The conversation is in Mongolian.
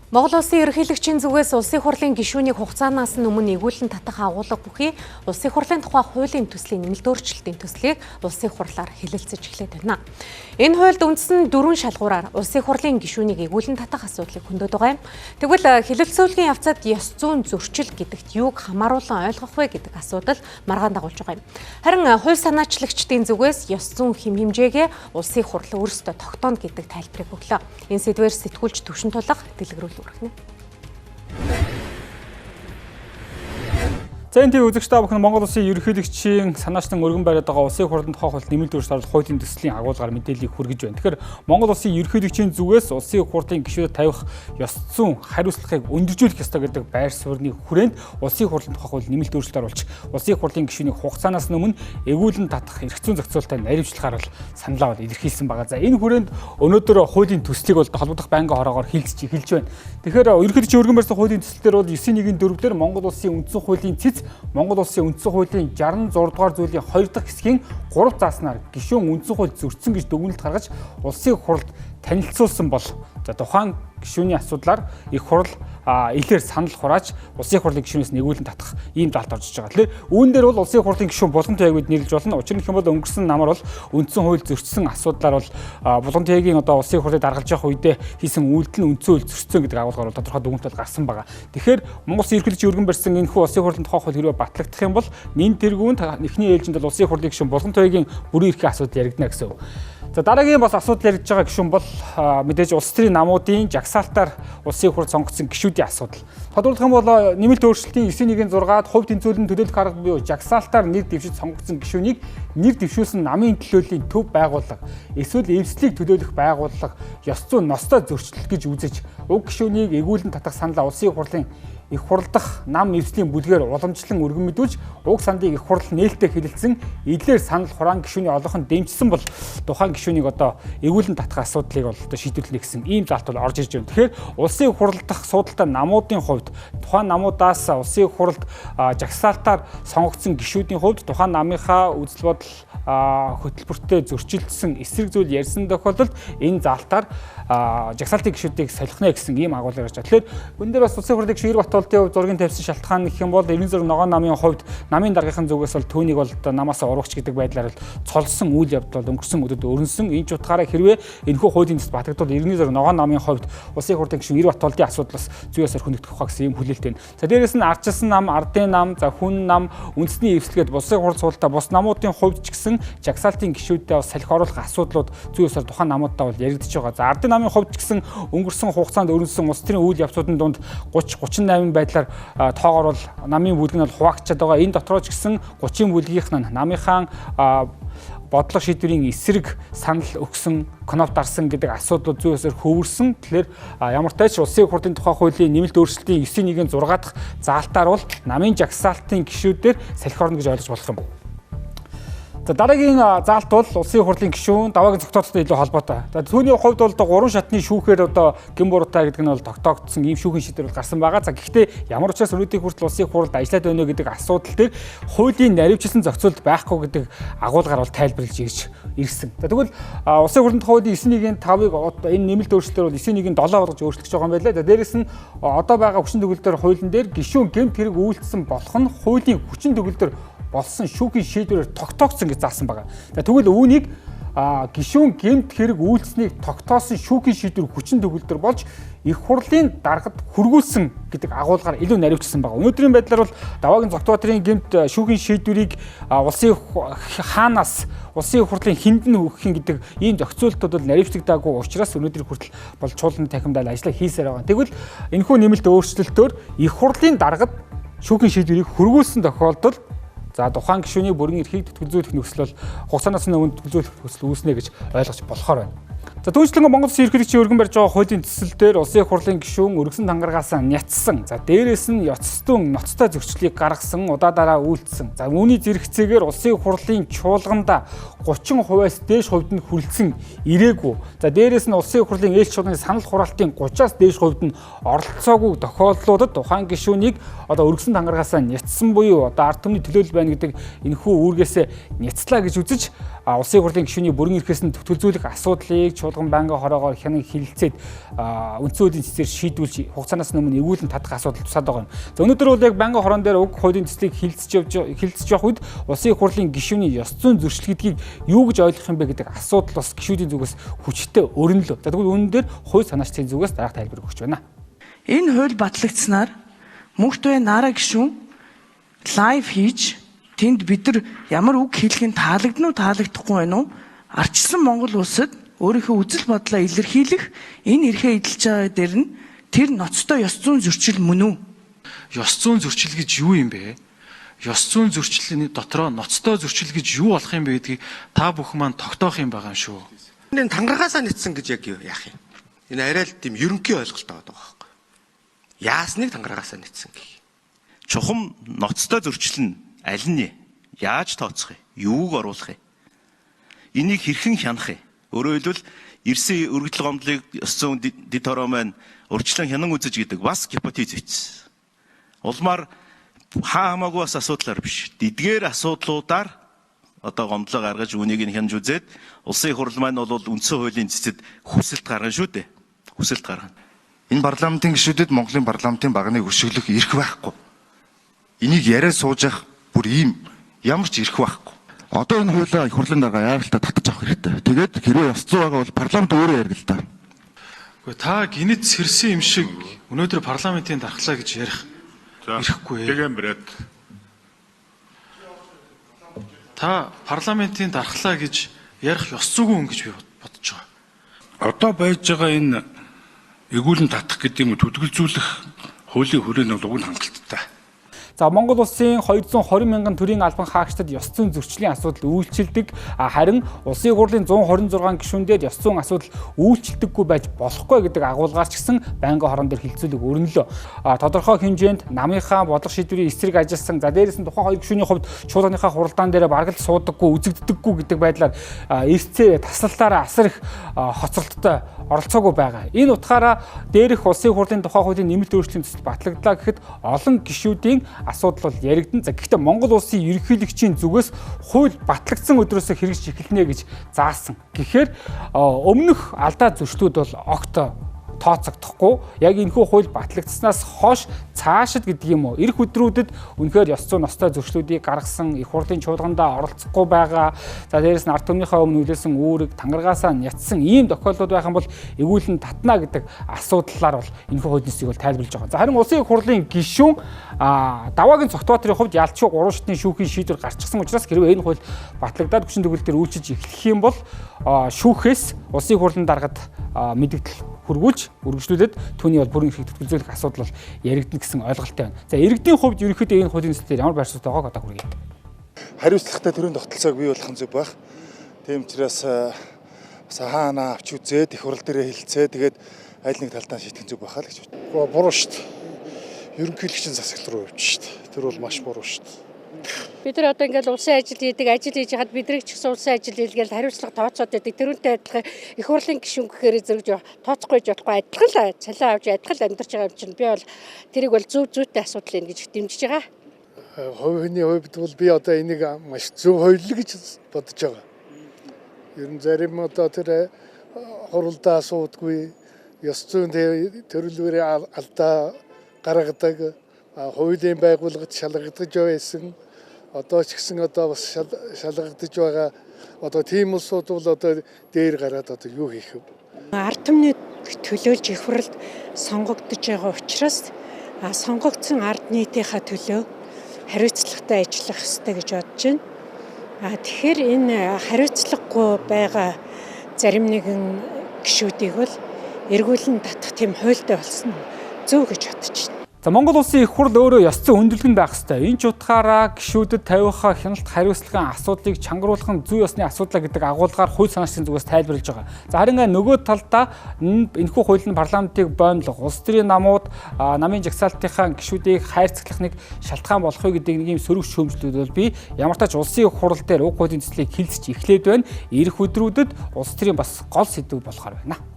Монгол улсын ерөнхийлөгчийн зүгээс улсын хурлын гишүүнийг хугацаанаас нь өмнө эгүүлэн татах агуулга бүхий улсын хурлын тухай хуулийн төслийн нэмэлт өөрчлөлтийн төслийг улсын хурлаар хэлэлцэж эхлээд байна. Энэ хуульд үндсэн 4 шалгуураар улсын хурлын гишүүнийг эгүүлэн татах асуудлыг хөндөд байгаа юм. Тэгвэл хэлэлцүүлгийн явцад ёс зүйн зөрчил гэдэгт юуг хамааруулан ойлгох вэ гэдэг асуудал маргаан дагуулж байгаа юм. Харин хууль санаачлагчдын зүгээс ёс зүйн хэм хэмжээгээ улсын хурл өөрсдөө тогтооно гэдэг тайлбарыг өглөө. Энэ сэдвээр сэтгүүлч Төвшин Тулах дэлгэрүүлсэн. За энэ үзэгч та бүхэн Монгол улсын ерөнхийлөгчийн санаачлан өргөн бариад байгаа улсын хурлын тухай хууль нэмэлт өөрчлөлт хуулийн төслийн агуулгаар мэдээллийг хүргэж байна. Тэгэхээр Монгол улсын ерөнхийлөгчийн зүгээс улсын хурлын гишүүдэд тавих ёс зүйн хариуцлагыг өндөржүүлэх ёстой гэдэг байр суурьны хүрээнд улсын хурлын тухай хууль нэмэлт өөрчлөлт оруулж улсын хурлын гишүүнийг хугацаанаас өмнө эгүүлэн татах эрх зүйн зохицуулалтад наривчлахаар бол саналаа бол илэрхийлсэн байгаа. За энэ хүрээнд өнөөдөр хуулийн төслийг бол холбогдох байнгын хороогоор хэлж байна. Тэгэхээр ерөнхийлөгчийн өргөн барьсан хуулийн төслөөр бол 9.1-4-дэр Монгол улсын үндсэн хуулийн цэц Монгол улсын үндсэн хуулийн 66 дугаар зүйлийн 2 дахь хэсгийн 3 зааснаар гишүүн үндсэн хууль зөрчсөн гэж дүгнэлт гаргаж улсын хурлд танилцуулсан бол тухайн гишүүний асуудлаар их хурл илээр санал хурааж улсын хурлын гишүүнээс нэгүүлэн татах ийм даалт орж иж байгаа. Тэгэхээр үүн дээр бол улсын хурлын гишүүн Булган Туяагийг нэрлэж болно. Учир нь хэм бол өнгөрсөн намар бол үндсэн хууль зөрчсөн асуудлаар бол Булган Туяагийн одоо улсын хурлыг даргалж явах үедээ хийсэн үйлдэл нь үндсэн хууль зөрчсөн гэдэг агуулгаар бол тодорхой дүгнэлт бол гарсан байгаа. Тэгэхээр Монгол улсын ерөнхийлөгчийн өргөн барьсан энэхүү улсын хурлын тухай хууль хэрвээ батлагдах юм бол нэн тэргүүнд эхний ээлжинд бол улсын хурлын гишүүн Булган Туяагийн бүрэн эрхийн асуудал яригдана гэсэн үг. За дараагийн бас асуудал яригдж байгаа гишүүн бол мэдээж улс төрийн намуудын жагсаалтаар улсын хурд сонгогдсон гишүүдийн асуудал. Тодорхойлох юм бол нэмэлт өөрчлөлтийн 9.1-6-ад хувь тэнцвэрлэн төлөөлөх арга буюу жагсаалтаар нэр дэвшиж сонгогдсон гишүүнийг нэр дэвшүүлсэн намын төлөөллийн төв байгууллага эсвэл эвслийг төлөөлөх байгууллага ёс зүйн ностой зөрчилдөх гэж үзэж уг гишүүнийг эгүүлэн татах саналаа улсын хурлын их хурлдах нам эвслийн бүлгээр уламжлан өргөн мэдүүлж уг сандыг их хурл нээлттэй хэлэлцэн илээр санал хураан гишүүний олонх нь дэмжсэн бол тухайн гишүүнийг одоо эгүүлэн татах асуудлыг бол одоо шийдвэрлэнэ гэсэн ийм заалт бол орж ирж байна. Тэгэхээр улсын хурлдах суудалтай намуудын хувьд тухайн намуудаас улсын хурлд жагсаалтаар сонгогдсон гишүүдийн хувьд тухайн намынхаа үзэл бодол хөтөлбөртөө зөрчилдсөн эсрэг зүйл ярьсан тохиолдолд энэ заалтаар жагсаалтын гишүүдийг солихно гэсэн ийм агуулга гарч байгаа. Тэгэхээр энэ дээр бас улсын хурлын гишүүн Батболтын хувьд зургийн тавьсан шалтгаан гэх юм бол 96 ногоон намын хувьд намын даргийнхын зүгээс бол түүнийг бол намаасаа урагч гэдэг байдлаар бол цолсон үйл явдал бол өнгөрсөн өдөрт өрнсөн. Энэ ч утгаараа хэрвээ энэхүү хуулийн төсөл батлагдвал 96 ногоон намын хувьд улсын хурлын гишүүн Батболтын асуудлаас зүйсээр хөндөгдөх хаа гэсэн ийм хүлээлт байна. За дээрээс нь ардчилсан нам, ардын нам, за хүн нам, үндэсний эвсэлгээд улсын хурл суултаа бус намуудын хувьд ч гэсэн жагсаалтын гишүүдэд салхи оруулах асуудлууд зүйсээр тухайн намуудаа бол яригдж байгаа. За ардын намын хувьд ч гэсэн өнгөрсөн хугацаанд өрнсөн улс төрийн үйл явцуудын дунд 30-38 байдлаар тоогоор бол намын бүлэг нь бол хуваагдчихад байгаа. Энэ дотроо ч гэсэн 30 бүлгийнх нь намынхаа бодлого шийдвэрийн эсрэг санал өгсөн, конов дарсан гэдэг асуудлууд зүйсээр хөвөрсөн. Тэгэхээр ямар ч тач улсын хурлын тухай хуулийн нэмэлт өөрчлөлтийн 9.1-6 дахь заалтаар бол намын жагсаалтын гишүүдээр салхи орно гэж ойлгож болох юм. За дараагийн заалт бол улсын хурлын гишүүн даваагийн зохицуулалттай илүү холбоотой. За түүний хувьд бол 3 шатны шүүхээр одоо гин буруутай гэдэг нь бол тогтоогдсон ийм шүүхийн шийдвэр гарсан байгаа. За гэхдээ ямар учраас өнөөдрийн хүртэл улсын хурлд ажиллаад байна гэдэг асуудал дээр хуулийн наривчлсан зохицуулалт байхгүй гэдэг агуулгаар бол тайлбарлаж ирсэн. За тэгвэл улсын хурлын хуулийн 9.1-5-ыг энэ нэмэлт өөрчлөлтөөр бол 9.1-7 болгож өөрчлөгдөж байгаа юм байна лээ. За дээрэс нь одоо байгаа хүчин төгөлдөр хуулийн дээр гишүүн гэмт хэрэг үйлдэлсэн болох нь хуулийн хүчин төгөлдөр болсон шүүхийн шийдвэрээр тогтоогдсон гэж заасан байгаа. За тэгвэл үүнийг гишүүн гэмт хэрэг үйлдэлснийг тогтоосон шүүхийн шийдвэр хүчин төгөлдөр болж их хурлын даргад хүргүүлсэн гэдэг агуулгаар илүү наривчлсан байгаа. Өнөөдрийн байдлаар бол даваагийн Зогтбаатарын гэмт шүүхийн шийдвэрийг улсын хаанаас улсын хурлын хүнд нь өгөх гэдэг ийм зохицуулалтууд бол наривчлагдаагүй учраас өнөөдрийн хүртэл бол чуулганы танхимдаа ажиллаа хийсээр байгаа. Тэгвэл энэхүү нэмэлт өөрчлөлтөөр их хурлын даргад шүүхийн шийдвэрийг хүргүүлсэн тохиолдолд за тухайн гишүүний бүрэн эрхийг тэтгэлзүүлэх нөхцөл бол хугацаанаас өмнө тэтгэлзүүлэх нөхцөл үүснэ гэж ойлгож болохоор байна. За түүнчлэн Монгол Улсын ерөнхийлөгчийн өргөн барьж байгаа хуулийн төсөл дээр улсын хурлын гишүүн өргөсөн тангарагаас нятсан. За дээрээс нь ёцтон ноцтой зөрчлийг гаргасан, удаа дараа үйлдсэн. За үүний зэрэгцээгээр улсын хурлын чуулганда 30%-аас дээш хувьд нь хүрэлцэн ирээгүй. За дээрээс нь улсын хурлын ээлж чуулганы санал хураалтын 30-аас дээш хувьд нь оролцоогүй тохиолдлуудад тухайн гишүүнийг одоо өргөсөн тангарагаас нятсан буюу одоо ард түмний төлөөлөл байна гэдэг энэхүү үүргээсээ няцлаа гэж үзэж улсын хурлын гишүүний бүрэн эрхээс нь төвтөлзүүлэх асуудлыг чуулган байнгын хороогоор хянан хилэлцээд үндсэн хуулийн цэцээр шийдүүлж хугацаанаас өмнө эргүүлэн татах асуудал тусаад байгаа юм. За өнөөдөр бол яг байнгын хорон дээр уг хуулийн төслийг хилцэж явах үед улсын хурлын гишүүний ёс зүйн зөрчил гэдгийг юу гэж ойлгох юм бэ гэдэг асуудал бас гишүүдийн зүгээс хүчтэй өрнөлөө. За тэгвэл үүн дээр хууль санаачдын зүгээс дараах тайлбар өгч байна. Энэ хууль батлагдсанаар мөнхтөө нараа гишүүн лайв хийж тэнд бид нар ямар үг хэлэх нь таалагдсан уу таалагдахгүй байна уу? Арчилсан Монгол улсад өөрийнхөө үзэл бодлоо илэрхийлэх энэ эрхээ эдэлж байгаа дээр нь тэр ноцтой ёс зүйн зөрчил мөн үү? Ёс зүйн зөрчил гэж юу юм бэ? Ёс зүйн зөрчлийн дотроо ноцтой зөрчил гэж юу болох юм бэ гэдгийг та бүхэн маань тогтоох юм байгаа юм шүү. Энэ тангараагаасаа нэтсэн гэж яг яах юм? Энэ арай л тийм ерөнхий ойлголт байгаа байхгүй. Яасныг тангараагаасаа нэтсэн гэх. Чухам ноцтой зөрчил нь аль нь яаж тооцох вэ? Юуг оруулах вэ? Энийг хэрхэн хянах вэ? Өөрөөр хэлбэл эрсэн өргөдөл гомдлыг ёс зүйн дэд хороо маань урьдчилан хянан үзэж гэдэг бас гипотез үйц. Улмаар хамаагүй бас асуудлаар биш. Дидгээр асуудлуудаар одоо гомдлоо гаргаж үнийг нь хянаж үзээд улсын хурал маань бол үндсэн хуулийн цэцэд хүсэлт гаргана шүү дээ. Хүсэлт гаргана. Энэ парламентын гишүүдэд Монголын парламентын багныг өшөглөх эрх байхгүй. Энийг яриа сууж явах бүр ийм ямар ч эрх байхгүй. Одоо энэ хуулиа их хурлын дарга яаралтай татаж авах хэрэгтэй. Тэгээд хэрвээ ёс зүй байгаа бол парламент өөрөө ярил л да. Гэхдээ та гинэт сэрсэн юм шиг өнөөдөр парламентын дархлаа гэж ярих ирэхгүй. Тэгэн брэд. Та парламентын дархлаа гэж ярих ёс зүйгүй юм гэж би бодож байгаа. Одоо байж байгаа энэ эгүүлэн татах гэдэг юм төдөлзүүлэх хуулийн хүрээнд бол уг нь хангалттай. За Монгол улсын 220 мянган төрийн албан хаагчдад ёс зүйн зөрчлийн асуудал үйлчилдэг. Харин улсын хурлын 126 гишүүндээ ёс зүйн асуудал үйлчилдэггүй байж болохгүй гэдэг агуулгаар ч гэсэн байнгын хорон дээр хилцүүлэг өрнөлөө. Тодорхой хэмжээнд намынхаа бодлого шийдвэрийн эсрэг ажилласан. За дээрээс нь тухайн хоёр гишүүний хувьд чуулганыхаа хуралдаан дээр бараг л суудаггүй, үзэгддэггүй гэдэг байдлаар эрсцээ таслалтаараа асар их хоцролттой оролцоогүй байгаа. Энэ утгаараа дээрх улсын хурлын тухай хуулийн нэмэлт өөрчлөлийн төсөл батлагдлаа гэхэд олон гишүүдийн асуудал бол яригдан. За гэхдээ Монгол улсын ерөнхийлөгчийн зүгээс хууль батлагдсан өдрөөс хэрэгжиж эхэлнэ гэж заасан. Гэхдээ өмнөх алдаа зөрчлүүд бол огт тооцогдохгүй. Яг энэхүү хууль батлагдсанаас хойш цаашид гэдэг юм уу? Ирэх өдрүүдэд үнэхээр ёс зүйн ностой зөрчлүүдийг гаргасан, их хурлын чуулгандаа оролцохгүй байгаа. За дээрээс нь ард түмнийхээ өмнө үлээсэн үүрэг тангаргаасаа нятсан ийм тохиолдлууд байх юм бол эгүүлэн татна гэдэг асуудлаар бол энэхүү хуулийн төслийг бол тайлбарлаж байгаа. За харин улсын их хурлын гишүүн даваагийн Цогтбаатарын хувьд ялчгүй 3 шатны шүүхийн шийдвэр гарчихсан учраас хэрвээ энэ хууль батлагдаад хүчин төгөлдөр үйлчилж эхлэх юм бол шүүхээс улсын хурлын даргад мэдээлэл хүргүүлж үргэлжлүүлээд түүний бол бүрэн эрхийг төтөлзүүлэх асуудал бол яригдана гэсэн ойлголттой байна. За иргэдийн хувьд ерөнхийдөө энэ хуулийн төслөөр ямар байр суурь байгааг одоо хүргэе. Хариуцлагатай төрийн тогтолцоог бий болгох нь зөв байх. Тийм учраас хаана авч үзээд их хурл дээрээ хэлцээ. Тэгээд аль нэг талдаа шийдэх нь зөв байхаа л гэж бодлоо. Буруу шүү дээ. Ерөнхийлөгчийн засаглал руу явж шүү дээ. Тэр бол маш буруу шүү дээ. Бид нар одоо ингээл улсын ажил хийдэг, ажил хийж хаад бидний ч гэсэн улсын ажил хийлгээл хариуцлага тооцоод байдаг. Тэрүүнтэй адилхан их хурлын гишүүн гэхээр зэрэг тооцохгүй болохгүй адилхан л цалин авч адилхан л амьдарч байгаа юм чинь. Би бол тэрийг бол зүйтэй асуудал юм гэж дэмжиж байгаа. Хувийн хувьд бол би одоо энийг маш зөв хууль гэж бодож байгаа. Ер нь зарим одоо тэр хуралдаа асуудгүй, ёс зүйн төрөлөөрөө алдаа гаргадаг, хуулийн байгууллагад шалгагдаж байсан. Одоо ч гэсэн одоо бас шалгагдаж байгаа одоо тийм улсууд бол одоо дээр гараад одоо юу хийх вэ? Ард түмний төлөөлж их хурлд сонгогдож байгаа учраас сонгогдсон ард нийтийнхаа төлөө хариуцлагатай ажиллах ёстой гэж бодож байна. Тэгэхээр энэ хариуцлагагүй байгаа зарим нэгэн гишүүдийг бол эргүүлэн татах тийм хуультай болсон зөв гэж бодож байна. За Монгол улсын их хурл өөрөө ёс зүйн үндэрлэн байх ёстой. Энэ ч утгаараа гишүүдэд тавих хяналт хариуцлагын асуудлыг чангаруулах нь зүй ёсны асуудал гэдэг агуулгаар хууль санаачдын зүгээс тайлбарлаж байгаа. За харин нөгөө талдаа энэхүү хууль нь парламентыг боомлох, улс төрийн намууд намын жагсаалтынхаа гишүүдийг хайрцаглах нэг шалтгаан болох вэ гэдэг нэг юм сөрөг шүүмжлүүд бол би ямар ч тач улсын их хурл дээр уг хуулийн төслийг хилцэж эхлээд байна. Ирэх өдрүүдэд улс төрийн бас гол сэдв болохоор байна.